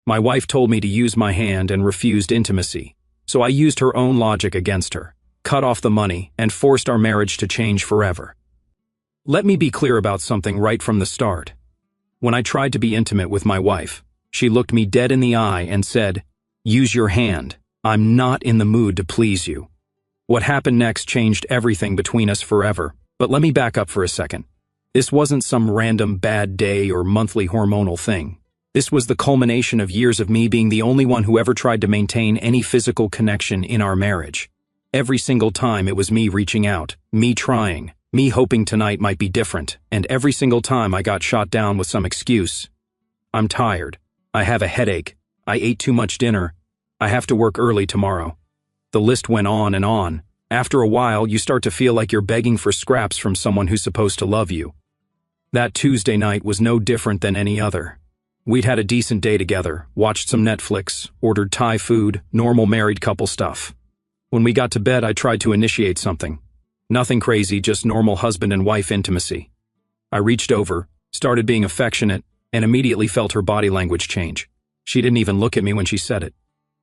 My wife told me to use my hand and refused intimacy, so I used her own logic against her, cut off the money, and forced our marriage to change forever. Let me be clear about something right from the start. When I tried to be intimate with my wife, she looked me dead in the eye and said, "Use your hand. I'm not in the mood to please you." What happened next changed everything between us forever, but let me back up for a second. This wasn't some random bad day or monthly hormonal thing. This was the culmination of years of me being the only one who ever tried to maintain any physical connection in our marriage. Every single time it was me reaching out, me trying, me hoping tonight might be different, and every single time I got shot down with some excuse. I'm tired. I have a headache. I ate too much dinner. I have to work early tomorrow. The list went on and on. After a while, you start to feel like you're begging for scraps from someone who's supposed to love you. That Tuesday night was no different than any other. We'd had a decent day together, watched some Netflix, ordered Thai food, normal married couple stuff. When we got to bed, I tried to initiate something. Nothing crazy, just normal husband and wife intimacy. I reached over, started being affectionate, and immediately felt her body language change. She didn't even look at me when she said it.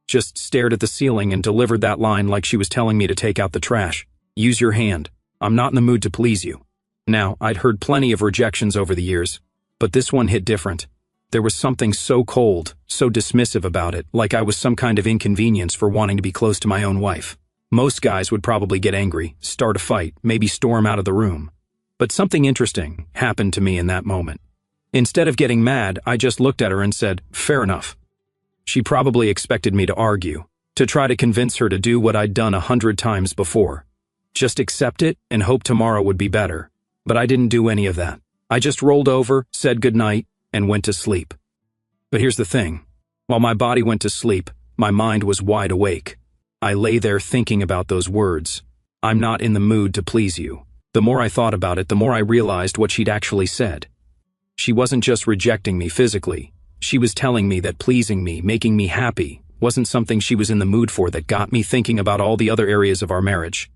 Just stared at the ceiling and delivered that line like she was telling me to take out the trash. Use your hand. I'm not in the mood to please you. Now, I'd heard plenty of rejections over the years, but this one hit different. There was something so cold, so dismissive about it, like I was some kind of inconvenience for wanting to be close to my own wife. Most guys would probably get angry, start a fight, maybe storm out of the room. But something interesting happened to me in that moment. Instead of getting mad, I just looked at her and said, "Fair enough." She probably expected me to argue, to try to convince her to do what I'd done 100 times before. Just accept it and hope tomorrow would be better. But I didn't do any of that. I just rolled over, said goodnight, and went to sleep. But here's the thing. While my body went to sleep, my mind was wide awake. I lay there thinking about those words. "I'm not in the mood to please you." The more I thought about it, the more I realized what she'd actually said. She wasn't just rejecting me physically. She was telling me that pleasing me, making me happy, wasn't something she was in the mood for. That got me thinking about all the other areas of our marriage.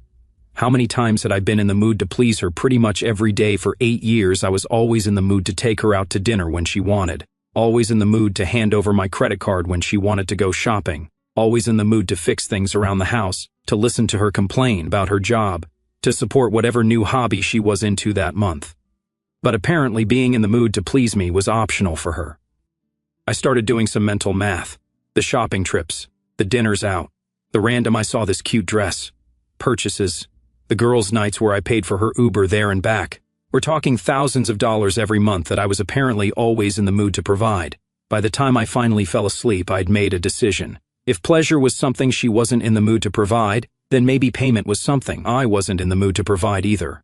How many times had I been in the mood to please her? Pretty much every day for 8 years. I was always in the mood to take her out to dinner when she wanted. Always in the mood to hand over my credit card when she wanted to go shopping. Always in the mood to fix things around the house, to listen to her complain about her job, to support whatever new hobby she was into that month. But apparently being in the mood to please me was optional for her. I started doing some mental math. The shopping trips, the dinners out, the random "I saw this cute dress" purchases, the girls' nights where I paid for her Uber there and back. We're talking thousands of dollars every month that I was apparently always in the mood to provide. By the time I finally fell asleep, I'd made a decision. If pleasure was something she wasn't in the mood to provide, then maybe payment was something I wasn't in the mood to provide either.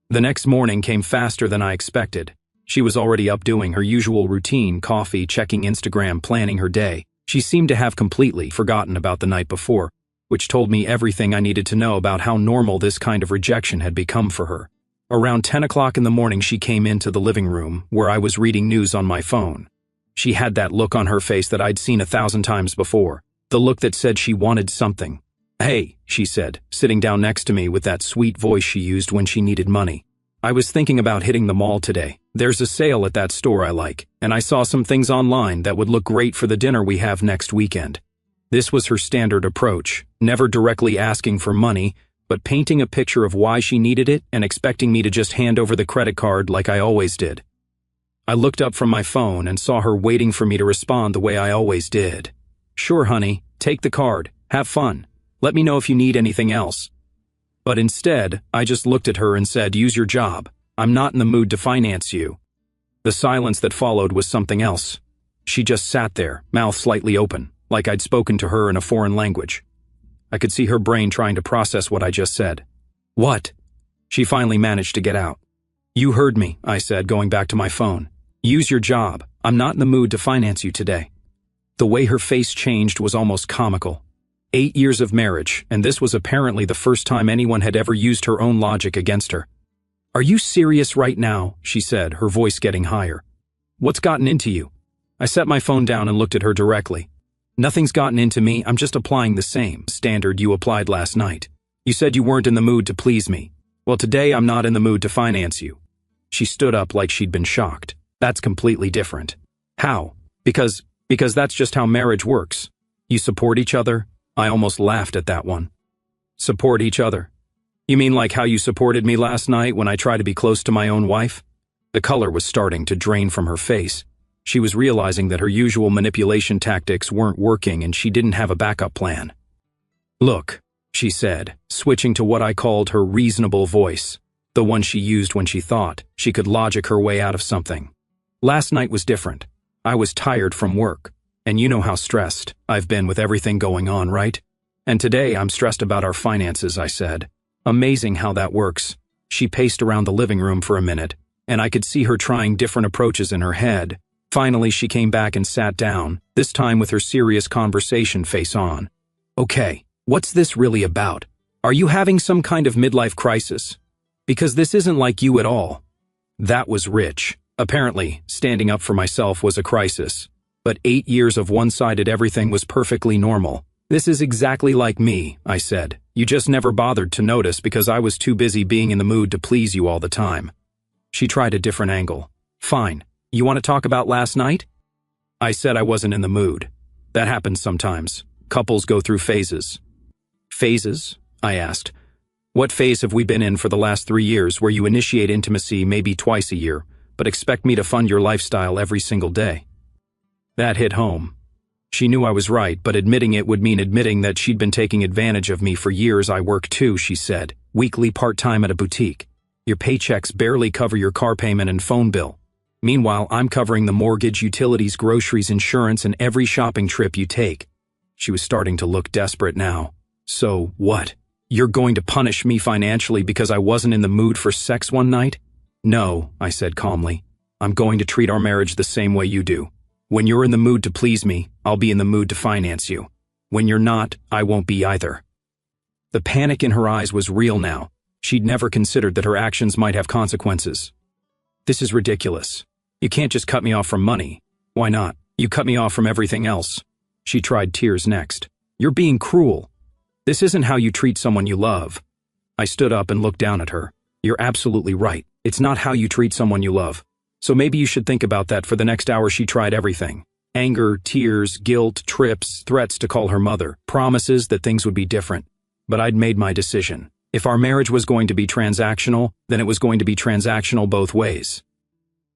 The next morning came faster than I expected. She was already up doing her usual routine, coffee, checking Instagram, planning her day. She seemed to have completely forgotten about the night before, which told me everything I needed to know about how normal this kind of rejection had become for her. Around 10 o'clock in the morning, she came into the living room where I was reading news on my phone. She had that look on her face that I'd seen 1,000 times before, the look that said she wanted something. "Hey," she said, sitting down next to me with that sweet voice she used when she needed money. "I was thinking about hitting the mall today. There's a sale at that store I like, and I saw some things online that would look great for the dinner we have next weekend." This was her standard approach, never directly asking for money, but painting a picture of why she needed it and expecting me to just hand over the credit card like I always did. I looked up from my phone and saw her waiting for me to respond the way I always did. "Sure, honey, take the card, have fun. Let me know if you need anything else." But instead, I just looked at her and said, "Use your job. I'm not in the mood to finance you." The silence that followed was something else. She just sat there, mouth slightly open, like I'd spoken to her in a foreign language. I could see her brain trying to process what I just said. "What?" She finally managed to get out. "You heard me," I said, going back to my phone. "Use your job. I'm not in the mood to finance you today." The way her face changed was almost comical. 8 years of marriage, and this was apparently the first time anyone had ever used her own logic against her. "Are you serious right now?" she said, her voice getting higher. "What's gotten into you?" I set my phone down and looked at her directly. "Nothing's gotten into me. I'm just applying the same standard you applied last night. You said you weren't in the mood to please me. Well, today I'm not in the mood to finance you." She stood up like she'd been shocked. "That's completely different." "How?" "Because Because that's just how marriage works. You support each other? I almost laughed at that one. Support each other? You mean like how you supported me last night when I tried to be close to my own wife? The color was starting to drain from her face. She was realizing that her usual manipulation tactics weren't working and she didn't have a backup plan. Look, she said, switching to what I called her reasonable voice, the one she used when she thought she could logic her way out of something. Last night was different. I was tired from work, and you know how stressed I've been with everything going on, right? And today I'm stressed about our finances, I said. Amazing how that works. She paced around the living room for a minute, and I could see her trying different approaches in her head. Finally, she came back and sat down, this time with her serious conversation face on. Okay, what's this really about? Are you having some kind of midlife crisis? Because this isn't like you at all. That was rich. Apparently, standing up for myself was a crisis. But 8 years of one-sided everything was perfectly normal. This is exactly like me, I said. You just never bothered to notice because I was too busy being in the mood to please you all the time. She tried a different angle. Fine. You want to talk about last night? I said I wasn't in the mood. That happens sometimes. Couples go through phases. Phases? I asked. What phase have we been in for the last 3 years where you initiate intimacy maybe twice a year, but expect me to fund your lifestyle every single day? That hit home. She knew I was right, but admitting it would mean admitting that she'd been taking advantage of me for years. I work too, she said, weekly part-time at a boutique. Your paychecks barely cover your car payment and phone bill. Meanwhile, I'm covering the mortgage, utilities, groceries, insurance, and every shopping trip you take. She was starting to look desperate now. So, what? You're going to punish me financially because I wasn't in the mood for sex one night? No, I said calmly. I'm going to treat our marriage the same way you do. When you're in the mood to please me, I'll be in the mood to finance you. When you're not, I won't be either. The panic in her eyes was real now. She'd never considered that her actions might have consequences. This is ridiculous. You can't just cut me off from money. Why not? You cut me off from everything else. She tried tears next. You're being cruel. This isn't how you treat someone you love. I stood up and looked down at her. You're absolutely right. It's not how you treat someone you love. So maybe you should think about that. For the next hour she tried everything. Anger, tears, guilt, trips, threats to call her mother, promises that things would be different. But I'd made my decision. If our marriage was going to be transactional, then it was going to be transactional both ways.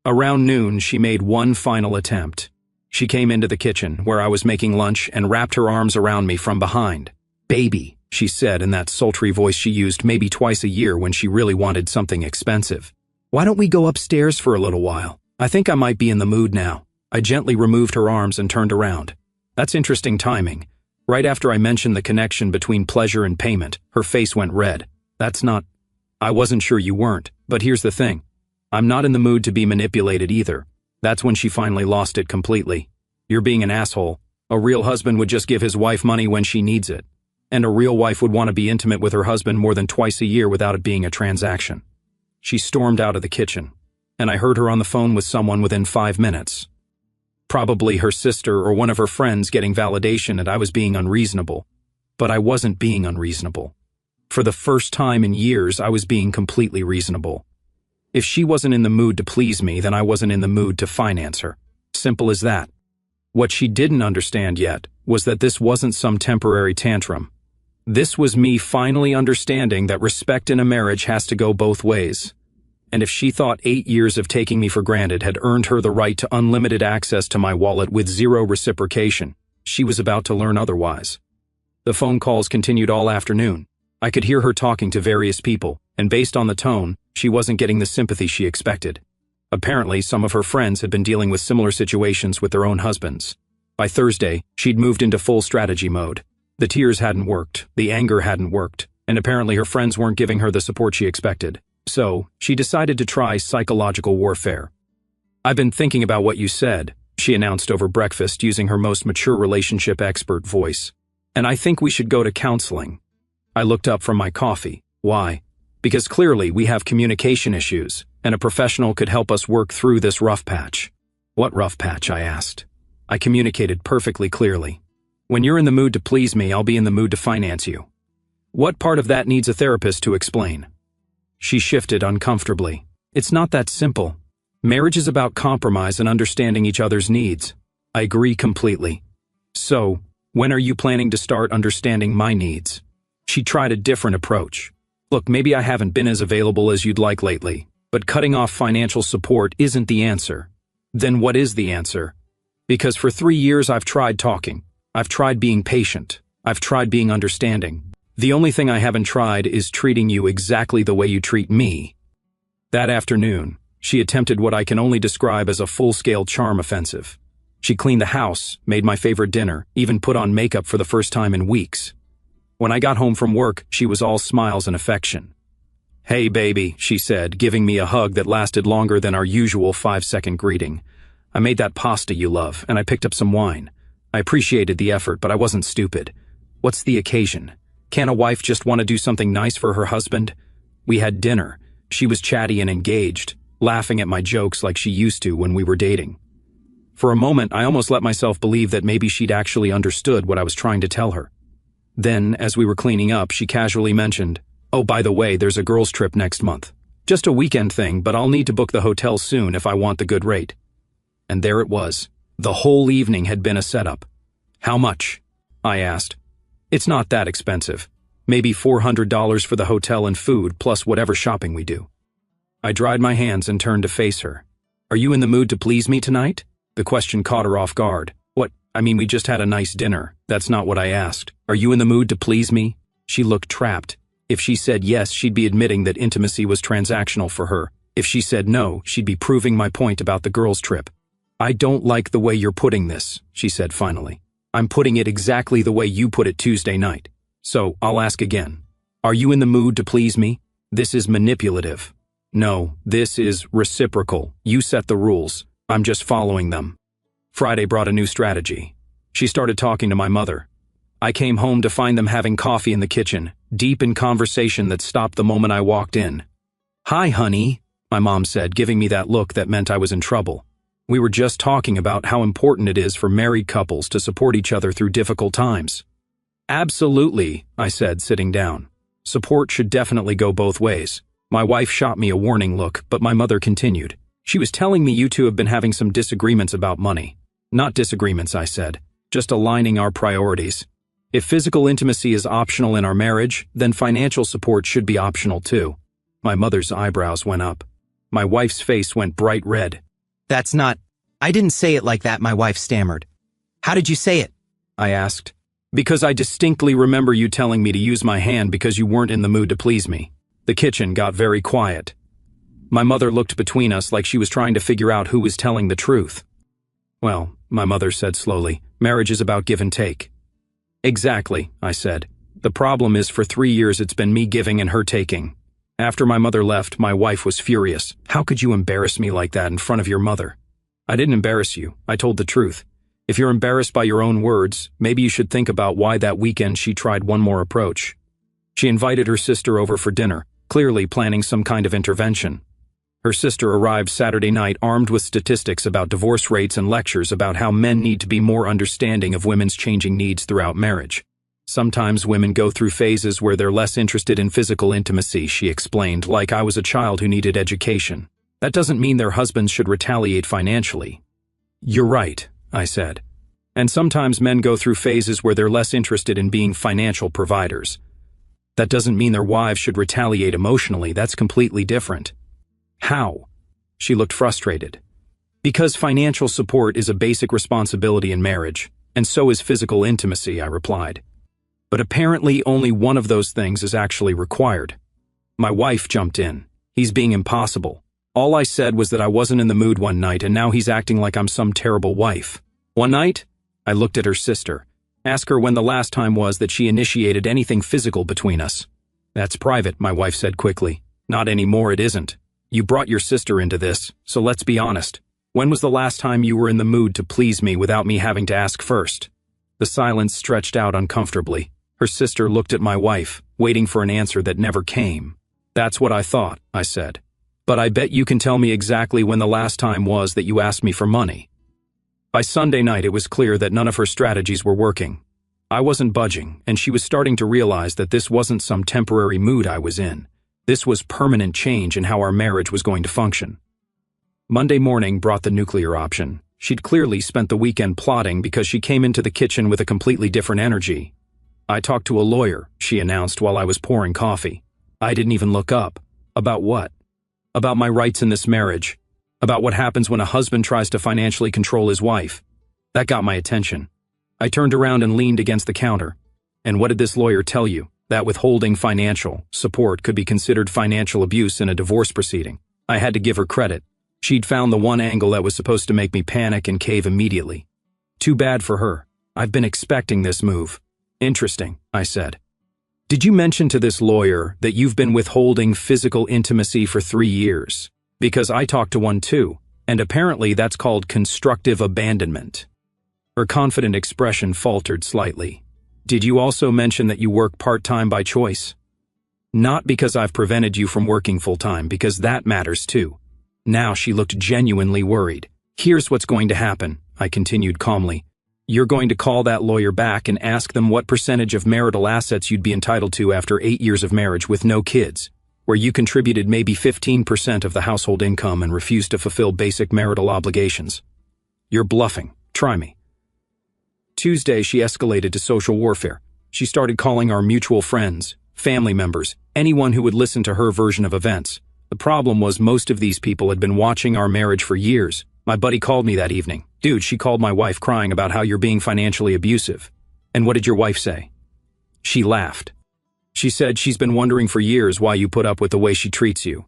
Around noon, she made one final attempt. She came into the kitchen, where I was making lunch, and wrapped her arms around me from behind. Baby, she said in that sultry voice she used maybe twice a year when she really wanted something expensive. Why don't we go upstairs for a little while? I think I might be in the mood now. I gently removed her arms and turned around. That's interesting timing. Right after I mentioned the connection between pleasure and payment, her face went red. That's not... I wasn't sure you weren't, but here's the thing. I'm not in the mood to be manipulated either. That's when she finally lost it completely. You're being an asshole. A real husband would just give his wife money when she needs it. And a real wife would want to be intimate with her husband more than twice a year without it being a transaction. She stormed out of the kitchen, and I heard her on the phone with someone within 5 minutes. Probably her sister or one of her friends getting validation that I was being unreasonable. But I wasn't being unreasonable. For the first time in years, I was being completely reasonable. If she wasn't in the mood to please me, then I wasn't in the mood to finance her. Simple as that. What she didn't understand yet was that this wasn't some temporary tantrum. This was me finally understanding that respect in a marriage has to go both ways. And if she thought 8 years of taking me for granted had earned her the right to unlimited access to my wallet with zero reciprocation, she was about to learn otherwise. The phone calls continued all afternoon. I could hear her talking to various people, and based on the tone, she wasn't getting the sympathy she expected. Apparently, some of her friends had been dealing with similar situations with their own husbands. By Thursday, she'd moved into full strategy mode. The tears hadn't worked, the anger hadn't worked, and apparently her friends weren't giving her the support she expected. So, she decided to try psychological warfare. I've been thinking about what you said, she announced over breakfast using her most mature relationship expert voice. And I think we should go to counseling. I looked up from my coffee. Why? Because clearly we have communication issues, and a professional could help us work through this rough patch. What rough patch? I asked. I communicated perfectly clearly. When you're in the mood to please me, I'll be in the mood to finance you. What part of that needs a therapist to explain? She shifted uncomfortably. It's not that simple. Marriage is about compromise and understanding each other's needs. I agree completely. So, when are you planning to start understanding my needs? She tried a different approach. Look, maybe I haven't been as available as you'd like lately, but cutting off financial support isn't the answer. Then what is the answer? Because for 3 years I've tried talking. I've tried being patient. I've tried being understanding. The only thing I haven't tried is treating you exactly the way you treat me. That afternoon, she attempted what I can only describe as a full-scale charm offensive. She cleaned the house, made my favorite dinner, even put on makeup for the first time in weeks. When I got home from work, she was all smiles and affection. "Hey, baby," she said, giving me a hug that lasted longer than our usual 5-second greeting. "I made that pasta you love, and I picked up some wine. I appreciated the effort, but I wasn't stupid. What's the occasion? Can't a wife just want to do something nice for her husband?" We had dinner. She was chatty and engaged, laughing at my jokes like she used to when we were dating. For a moment, I almost let myself believe that maybe she'd actually understood what I was trying to tell her. Then, as we were cleaning up, she casually mentioned, "Oh, by the way, there's a girls' trip next month. Just a weekend thing, but I'll need to book the hotel soon if I want the good rate." And there it was. The whole evening had been a setup. "How much?" I asked. "It's not that expensive. Maybe $400 for the hotel and food, plus whatever shopping we do." I dried my hands and turned to face her. "Are you in the mood to please me tonight?" The question caught her off guard. "What? I mean, we just had a nice dinner. That's not what I asked. Are you in the mood to please me?" She looked trapped. If she said yes, she'd be admitting that intimacy was transactional for her. If she said no, she'd be proving my point about the girls' trip. "I don't like the way you're putting this," she said finally. "I'm putting it exactly the way you put it Tuesday night. So, I'll ask again. Are you in the mood to please me? This is manipulative. No, this is reciprocal. You set the rules. I'm just following them." Friday brought a new strategy. She started talking to my mother. I came home to find them having coffee in the kitchen, deep in conversation that stopped the moment I walked in. "Hi, honey," my mom said, giving me that look that meant I was in trouble. "We were just talking about how important it is for married couples to support each other through difficult times." "Absolutely," I said, sitting down. "Support should definitely go both ways." My wife shot me a warning look, but my mother continued. "She was telling me you two have been having some disagreements about money." "Not disagreements," I said. "Just aligning our priorities. If physical intimacy is optional in our marriage, then financial support should be optional too." My mother's eyebrows went up. My wife's face went bright red. "That's not... I didn't say it like that," my wife stammered. "How did you say it?" I asked. "Because I distinctly remember you telling me to use my hand because you weren't in the mood to please me." The kitchen got very quiet. My mother looked between us like she was trying to figure out who was telling the truth. "Well," my mother said slowly, "marriage is about give and take." "Exactly," I said. "The problem is for 3 years it's been me giving and her taking." After my mother left, my wife was furious. "How could you embarrass me like that in front of your mother?" "I didn't embarrass you. I told the truth. If you're embarrassed by your own words, maybe you should think about why that weekend she tried one more approach." She invited her sister over for dinner, clearly planning some kind of intervention. Her sister arrived Saturday night armed with statistics about divorce rates and lectures about how men need to be more understanding of women's changing needs throughout marriage. "Sometimes women go through phases where they're less interested in physical intimacy," she explained, like I was a child who needed education. "That doesn't mean their husbands should retaliate financially." "You're right," I said. "And sometimes men go through phases where they're less interested in being financial providers. That doesn't mean their wives should retaliate emotionally. That's completely different." "How?" She looked frustrated. "Because financial support is a basic responsibility in marriage, and so is physical intimacy," I replied. "But apparently only one of those things is actually required." My wife jumped in. "He's being impossible. All I said was that I wasn't in the mood one night, and now he's acting like I'm some terrible wife." "One night?" I looked at her sister. "Ask her when the last time was that she initiated anything physical between us." "That's private," my wife said quickly. "Not anymore, it isn't. You brought your sister into this, so let's be honest. When was the last time you were in the mood to please me without me having to ask first?" The silence stretched out uncomfortably. Her sister looked at my wife, waiting for an answer that never came. "That's what I thought," I said. "But I bet you can tell me exactly when the last time was that you asked me for money." By Sunday night, it was clear that none of her strategies were working. I wasn't budging, and she was starting to realize that this wasn't some temporary mood I was in. This was permanent change in how our marriage was going to function. Monday morning brought the nuclear option. She'd clearly spent the weekend plotting because she came into the kitchen with a completely different energy. "I talked to a lawyer," she announced while I was pouring coffee. I didn't even look up. About what? About my rights in this marriage. About what happens when a husband tries to financially control his wife. That got my attention. I turned around and leaned against the counter. "And what did this lawyer tell you? That withholding financial support could be considered financial abuse in a divorce proceeding?" I had to give her credit. She'd found the one angle that was supposed to make me panic and cave immediately. Too bad for her. I've been expecting this move. "Interesting," I said. "Did you mention to this lawyer that you've been withholding physical intimacy for 3 years? Because I talked to one too, and apparently that's called constructive abandonment." Her confident expression faltered slightly. "Did you also mention that you work part-time by choice?" "Not because I've prevented you from working full-time, because that matters too." Now she looked genuinely worried. "Here's what's going to happen," I continued calmly. "You're going to call that lawyer back and ask them what percentage of marital assets you'd be entitled to after 8 years of marriage with no kids, where you contributed maybe 15% of the household income and refused to fulfill basic marital obligations. You're bluffing. Try me." Tuesday, she escalated to social warfare. She started calling our mutual friends, family members, anyone who would listen to her version of events. The problem was most of these people had been watching our marriage for years. My buddy called me that evening. "Dude, she called my wife crying about how you're being financially abusive." "And what did your wife say?" She laughed. "She said she's been wondering for years why you put up with the way she treats you."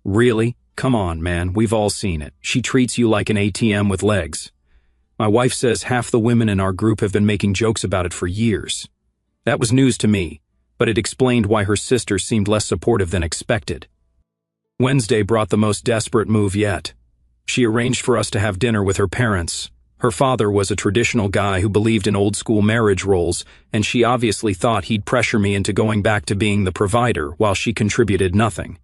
"Really? Come on, man, we've all seen it. She treats you like an ATM with legs." My wife says half the women in our group have been making jokes about it for years. That was news to me, but it explained why her sister seemed less supportive than expected. Wednesday brought the most desperate move yet. She arranged for us to have dinner with her parents. Her father was a traditional guy who believed in old-school marriage roles, and she obviously thought he'd pressure me into going back to being the provider while she contributed nothing.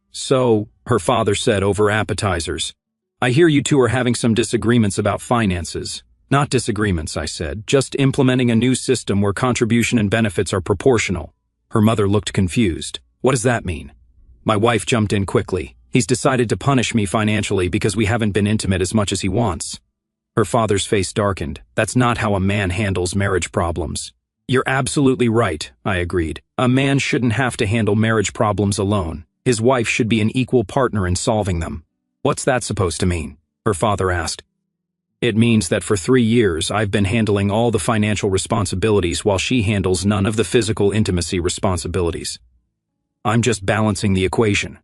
"So," her father said over appetizers, "I hear you two are having some disagreements about finances." "Not disagreements," I said, "just implementing a new system where contribution and benefits are proportional." Her mother looked confused. "What does that mean?" My wife jumped in quickly. "He's decided to punish me financially because we haven't been intimate as much as he wants." Her father's face darkened. "That's not how a man handles marriage problems." "You're absolutely right," I agreed. "A man shouldn't have to handle marriage problems alone. His wife should be an equal partner in solving them." "What's that supposed to mean?" her father asked. "It means that for 3 years I've been handling all the financial responsibilities while she handles none of the physical intimacy responsibilities. I'm just balancing the equation."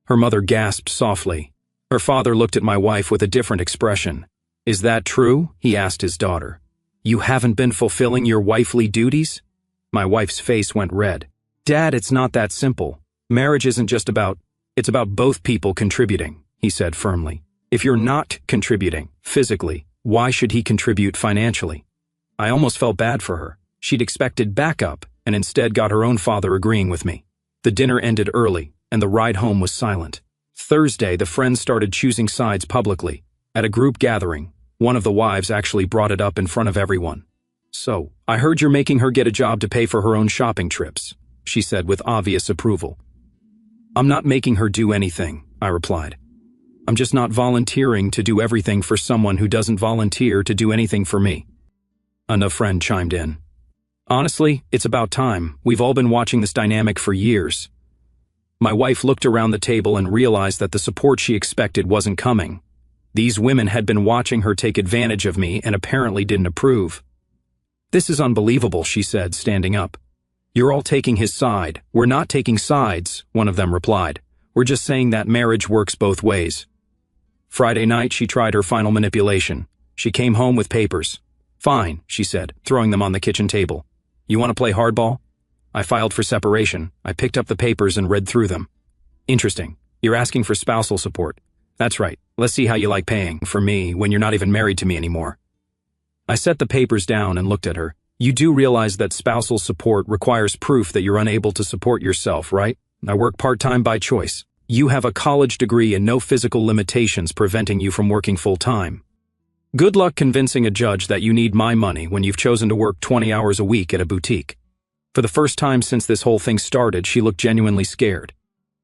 Her mother gasped softly. Her father looked at my wife with a different expression. "Is that true?" he asked his daughter. "You haven't been fulfilling your wifely duties?" My wife's face went red. "Dad, it's not that simple. Marriage isn't just it's about both people contributing," he said firmly. "If you're not contributing physically, why should he contribute financially?" I almost felt bad for her. She'd expected backup and instead got her own father agreeing with me. The dinner ended early, and the ride home was silent. Thursday, the friends started choosing sides publicly. At a group gathering, one of the wives actually brought it up in front of everyone. "So, I heard you're making her get a job to pay for her own shopping trips," she said with obvious approval. "I'm not making her do anything," I replied. "I'm just not volunteering to do everything for someone who doesn't volunteer to do anything for me." Another friend chimed in. "Honestly, it's about time. We've all been watching this dynamic for years." My wife looked around the table and realized that the support she expected wasn't coming. These women had been watching her take advantage of me and apparently didn't approve. "This is unbelievable," she said, standing up. "You're all taking his side." "We're not taking sides," one of them replied. "We're just saying that marriage works both ways." Friday night, she tried her final manipulation. She came home with papers. "Fine," she said, throwing them on the kitchen table. "You want to play hardball?" I filed for separation. I picked up the papers and read through them. "Interesting. You're asking for spousal support." "That's right. Let's see how you like paying for me when you're not even married to me anymore." I set the papers down and looked at her. "You do realize that spousal support requires proof that you're unable to support yourself, right? I work part-time by choice. You have a college degree and no physical limitations preventing you from working full-time. Good luck convincing a judge that you need my money when you've chosen to work 20 hours a week at a boutique." For the first time since this whole thing started, she looked genuinely scared.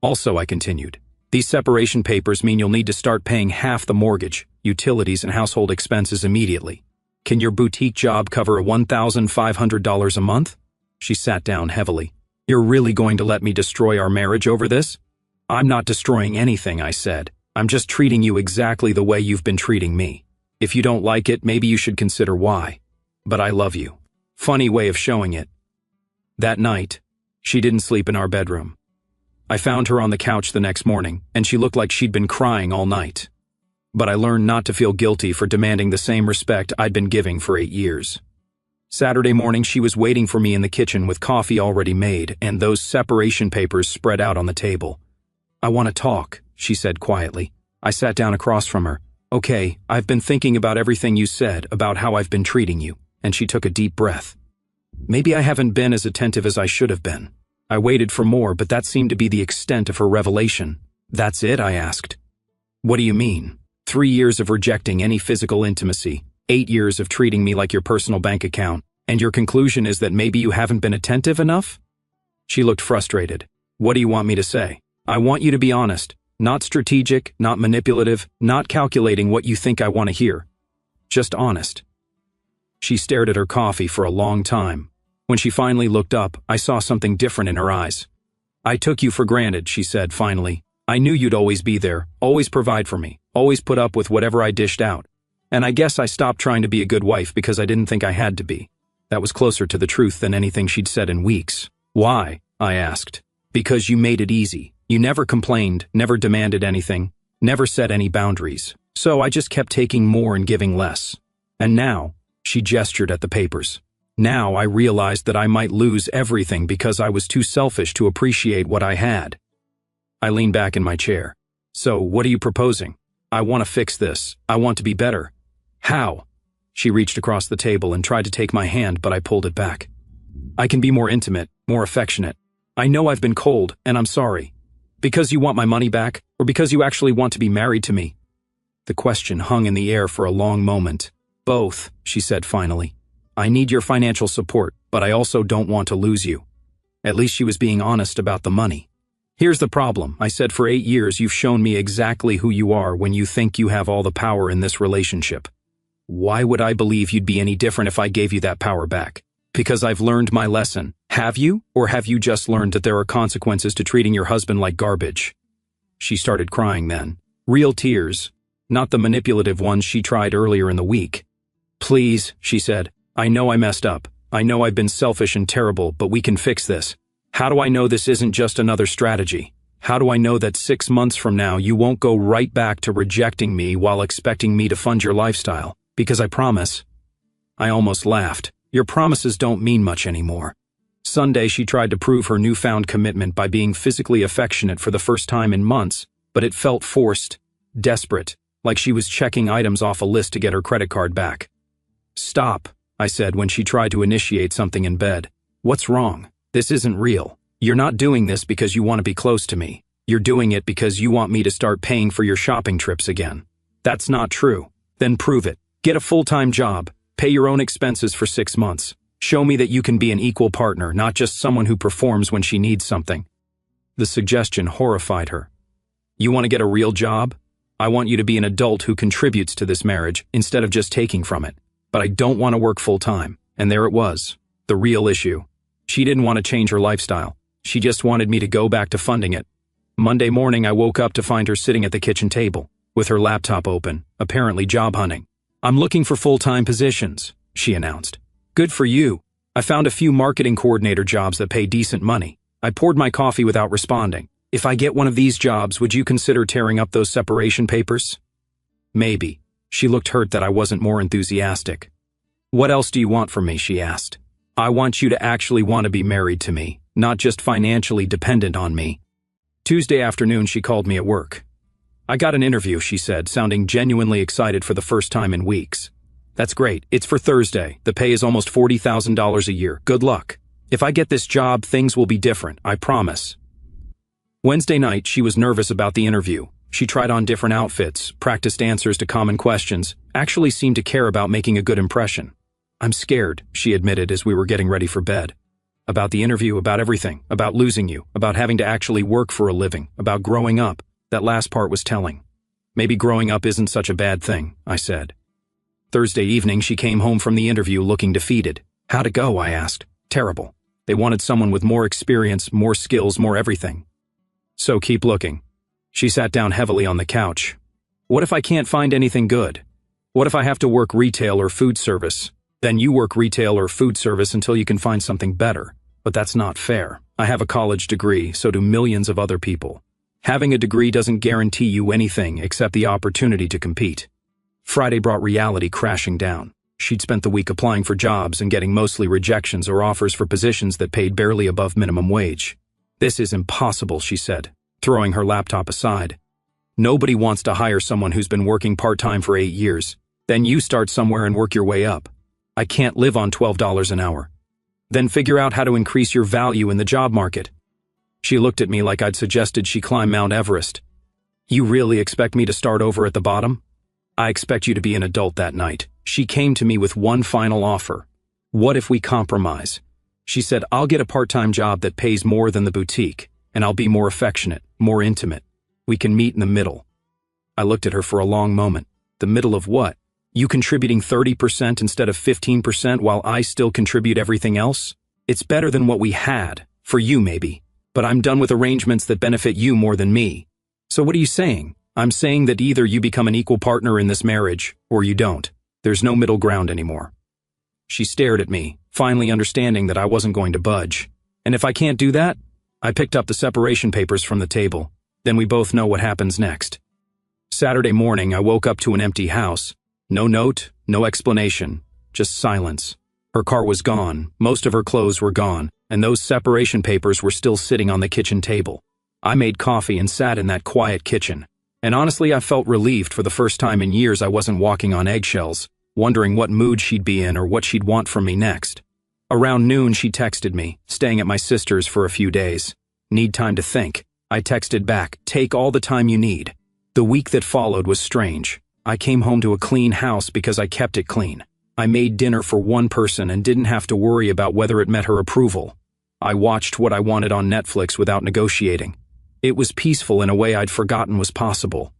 "Also," I continued, These separation papers mean you'll need to start paying half the mortgage, utilities, and household expenses immediately. Can your boutique job cover $1,500 a month? She sat down heavily. You're really going to let me destroy our marriage over this? I'm not destroying anything, I said. I'm just treating you exactly the way you've been treating me. If you don't like it, maybe you should consider why. But I love you. Funny way of showing it. That night, she didn't sleep in our bedroom. I found her on the couch the next morning, and she looked like she'd been crying all night. But I learned not to feel guilty for demanding the same respect I'd been giving for 8 years. Saturday morning, she was waiting for me in the kitchen with coffee already made and those separation papers spread out on the table. I want to talk, she said quietly. I sat down across from her. Okay, I've been thinking about everything you said, about how I've been treating you, and she took a deep breath. Maybe I haven't been as attentive as I should have been. I waited for more, but that seemed to be the extent of her revelation. That's it, I asked. What do you mean? 3 years of rejecting any physical intimacy, 8 years of treating me like your personal bank account, and your conclusion is that maybe you haven't been attentive enough? She looked frustrated. What do you want me to say? I want you to be honest, not strategic, not manipulative, not calculating what you think I want to hear. Just honest. She stared at her coffee for a long time. When she finally looked up, I saw something different in her eyes. I took you for granted, she said finally. I knew you'd always be there, always provide for me, always put up with whatever I dished out. And I guess I stopped trying to be a good wife because I didn't think I had to be. That was closer to the truth than anything she'd said in weeks. Why? I asked. Because you made it easy. You never complained, never demanded anything, never set any boundaries. So I just kept taking more and giving less. And now, she gestured at the papers. Now I realized that I might lose everything because I was too selfish to appreciate what I had. I leaned back in my chair. So, what are you proposing? I want to fix this. I want to be better. How? She reached across the table and tried to take my hand, but I pulled it back. I can be more intimate, more affectionate. I know I've been cold, and I'm sorry. Because you want my money back, or because you actually want to be married to me? The question hung in the air for a long moment. Both, she said finally. I need your financial support, but I also don't want to lose you. At least she was being honest about the money. Here's the problem, I said. For 8 years you've shown me exactly who you are when you think you have all the power in this relationship. Why would I believe you'd be any different if I gave you that power back? Because I've learned my lesson. Have you? Or have you just learned that there are consequences to treating your husband like garbage? She started crying then. Real tears. Not the manipulative ones she tried earlier in the week. Please, she said. I know I messed up. I know I've been selfish and terrible, but we can fix this. How do I know this isn't just another strategy? How do I know that 6 months from now you won't go right back to rejecting me while expecting me to fund your lifestyle? Because I promise. I almost laughed. Your promises don't mean much anymore. Sunday she tried to prove her newfound commitment by being physically affectionate for the first time in months, but it felt forced, desperate, like she was checking items off a list to get her credit card back. Stop, I said when she tried to initiate something in bed. What's wrong? This isn't real. You're not doing this because you want to be close to me. You're doing it because you want me to start paying for your shopping trips again. That's not true. Then prove it. Get a full-time job. Pay your own expenses for 6 months. Show me that you can be an equal partner, not just someone who performs when she needs something. The suggestion horrified her. You want to get a real job? I want you to be an adult who contributes to this marriage instead of just taking from it. But I don't want to work full-time. And there it was. The real issue. She didn't want to change her lifestyle. She just wanted me to go back to funding it. Monday morning I woke up to find her sitting at the kitchen table, with her laptop open, apparently job hunting. I'm looking for full-time positions, she announced. Good for you. I found a few marketing coordinator jobs that pay decent money. I poured my coffee without responding. If I get one of these jobs, would you consider tearing up those separation papers? Maybe. She looked hurt that I wasn't more enthusiastic. What else do you want from me, she asked. I want you to actually want to be married to me, not just financially dependent on me. Tuesday afternoon she called me at work. I got an interview, she said, sounding genuinely excited for the first time in weeks. That's great. It's for Thursday. The pay is almost $40,000 a year. Good luck. If I get this job, things will be different, I promise. Wednesday night, she was nervous about the interview. She tried on different outfits, practiced answers to common questions, actually seemed to care about making a good impression. I'm scared, she admitted as we were getting ready for bed. About the interview, about everything, about losing you, about having to actually work for a living, about growing up. That last part was telling. Maybe growing up isn't such a bad thing, I said. Thursday evening, she came home from the interview looking defeated. How'd it go? I asked. Terrible. They wanted someone with more experience, more skills, more everything. So keep looking. She sat down heavily on the couch. What if I can't find anything good? What if I have to work retail or food service? Then you work retail or food service until you can find something better. But that's not fair. I have a college degree, so do millions of other people. Having a degree doesn't guarantee you anything except the opportunity to compete. Friday brought reality crashing down. She'd spent the week applying for jobs and getting mostly rejections or offers for positions that paid barely above minimum wage. This is impossible, she said, throwing her laptop aside. Nobody wants to hire someone who's been working part-time for 8 years. Then you start somewhere and work your way up. I can't live on $12 an hour. Then figure out how to increase your value in the job market. She looked at me like I'd suggested she climb Mount Everest. You really expect me to start over at the bottom? I expect you to be an adult that night. She came to me with one final offer. What if we compromise? She said, I'll get a part-time job that pays more than the boutique, and I'll be more affectionate, more intimate. We can meet in the middle. I looked at her for a long moment. The middle of what? You contributing 30% instead of 15% while I still contribute everything else? It's better than what we had, for you maybe. But I'm done with arrangements that benefit you more than me. So what are you saying? I'm saying that either you become an equal partner in this marriage, or you don't. There's no middle ground anymore. She stared at me, finally understanding that I wasn't going to budge. And if I can't do that, I picked up the separation papers from the table. Then we both know what happens next. Saturday morning, I woke up to an empty house. No note, no explanation, just silence. Her car was gone, most of her clothes were gone, and those separation papers were still sitting on the kitchen table. I made coffee and sat in that quiet kitchen. And honestly, I felt relieved. For the first time in years I wasn't walking on eggshells, wondering what mood she'd be in or what she'd want from me next. Around noon she texted me, staying at my sister's for a few days. Need time to think. I texted back, take all the time you need. The week that followed was strange. I came home to a clean house because I kept it clean. I made dinner for one person and didn't have to worry about whether it met her approval. I watched what I wanted on Netflix without negotiating. It was peaceful in a way I'd forgotten was possible.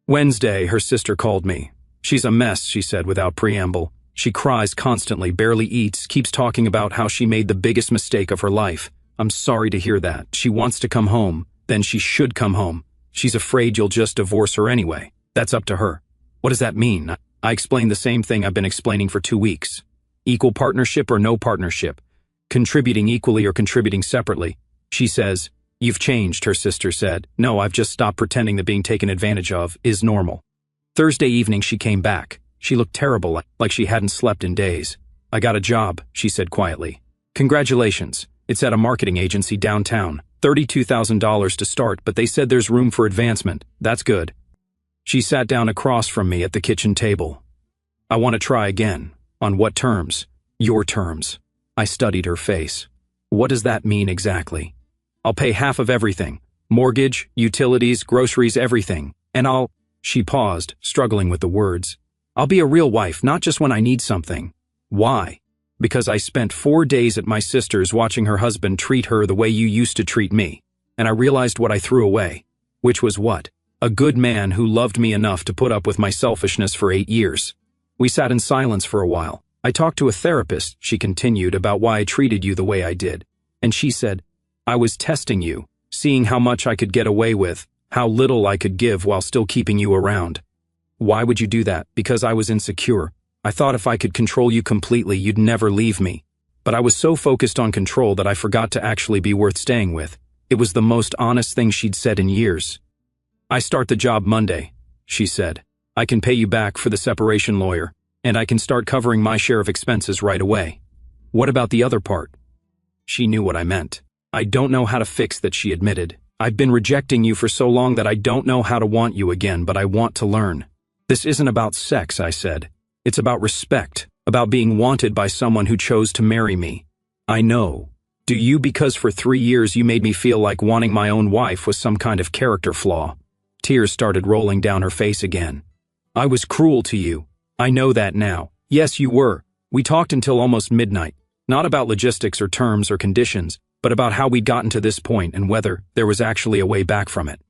Wednesday, her sister called me. She's a mess, she said without preamble. She cries constantly, barely eats, keeps talking about how she made the biggest mistake of her life. I'm sorry to hear that. She wants to come home. Then she should come home. She's afraid you'll just divorce her anyway. That's up to her. What does that mean? I explained the same thing I've been explaining for 2 weeks. Equal partnership or no partnership. Contributing equally or contributing separately. She says, you've changed, her sister said. No, I've just stopped pretending that being taken advantage of is normal. Thursday evening she came back. She looked terrible, like she hadn't slept in days. I got a job, she said quietly. Congratulations. It's at a marketing agency downtown. $32,000 to start, but they said there's room for advancement. That's good. She sat down across from me at the kitchen table. I want to try again. On what terms? Your terms. I studied her face. What does that mean exactly? I'll pay half of everything. Mortgage, utilities, groceries, everything. And She paused, struggling with the words. I'll be a real wife, not just when I need something. Why? Because I spent 4 days at my sister's watching her husband treat her the way you used to treat me. And I realized what I threw away. Which was what? A good man who loved me enough to put up with my selfishness for 8 years. We sat in silence for a while. I talked to a therapist, she continued, about why I treated you the way I did. And she said, I was testing you, seeing how much I could get away with, how little I could give while still keeping you around. Why would you do that? Because I was insecure. I thought if I could control you completely, you'd never leave me. But I was so focused on control that I forgot to actually be worth staying with. It was the most honest thing she'd said in years. I start the job Monday, she said. I can pay you back for the separation lawyer, and I can start covering my share of expenses right away. What about the other part? She knew what I meant. I don't know how to fix that, she admitted. I've been rejecting you for so long that I don't know how to want you again, but I want to learn. This isn't about sex, I said. It's about respect, about being wanted by someone who chose to marry me. I know. Do you? Because for 3 years you made me feel like wanting my own wife was some kind of character flaw. Tears started rolling down her face again. I was cruel to you. I know that now. Yes, you were. We talked until almost midnight. Not about logistics or terms or conditions, but about how we'd gotten to this point and whether there was actually a way back from it.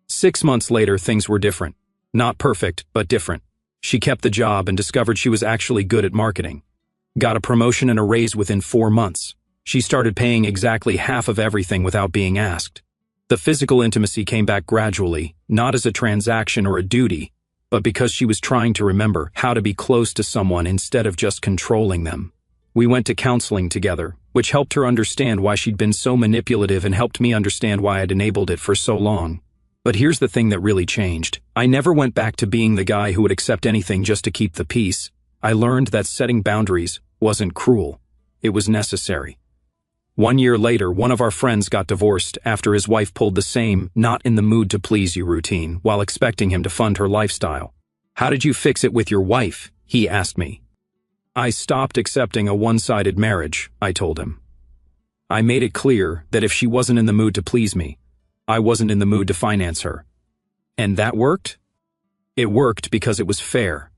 6 months later, things were different. Not perfect, but different. She kept the job and discovered she was actually good at marketing. Got a promotion and a raise within 4 months. She started paying exactly half of everything without being asked. The physical intimacy came back gradually, not as a transaction or a duty, but because she was trying to remember how to be close to someone instead of just controlling them. We went to counseling together, which helped her understand why she'd been so manipulative and helped me understand why I'd enabled it for so long. But here's the thing that really changed. I never went back to being the guy who would accept anything just to keep the peace. I learned that setting boundaries wasn't cruel. It was necessary. 1 year later, one of our friends got divorced after his wife pulled the same not in the mood to please you routine while expecting him to fund her lifestyle. How did you fix it with your wife? He asked me. I stopped accepting a one-sided marriage, I told him. I made it clear that if she wasn't in the mood to please me, I wasn't in the mood to finance her. And that worked? It worked because it was fair.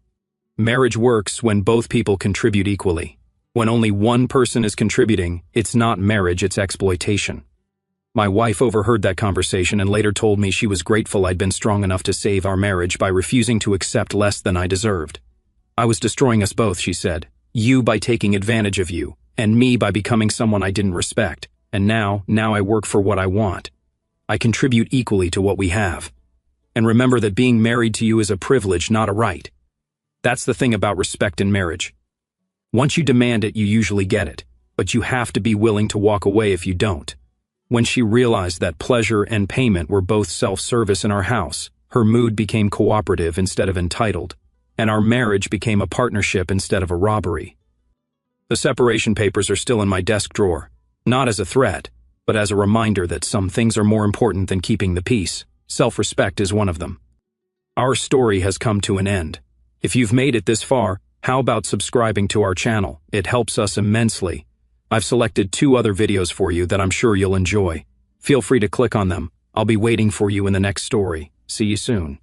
Marriage works when both people contribute equally. When only one person is contributing, it's not marriage, it's exploitation. My wife overheard that conversation and later told me she was grateful I'd been strong enough to save our marriage by refusing to accept less than I deserved. I was destroying us both, she said. You by taking advantage of you, and me by becoming someone I didn't respect. And now I work for what I want. I contribute equally to what we have. And remember that being married to you is a privilege, not a right. That's the thing about respect in marriage. Once you demand it, you usually get it, but you have to be willing to walk away if you don't. When she realized that pleasure and payment were both self-service in our house, her mood became cooperative instead of entitled, and our marriage became a partnership instead of a robbery. The separation papers are still in my desk drawer, not as a threat, but as a reminder that some things are more important than keeping the peace. Self-respect is one of them. Our story has come to an end. If you've made it this far, how about subscribing to our channel? It helps us immensely. I've selected 2 other videos for you that I'm sure you'll enjoy. Feel free to click on them. I'll be waiting for you in the next story. See you soon.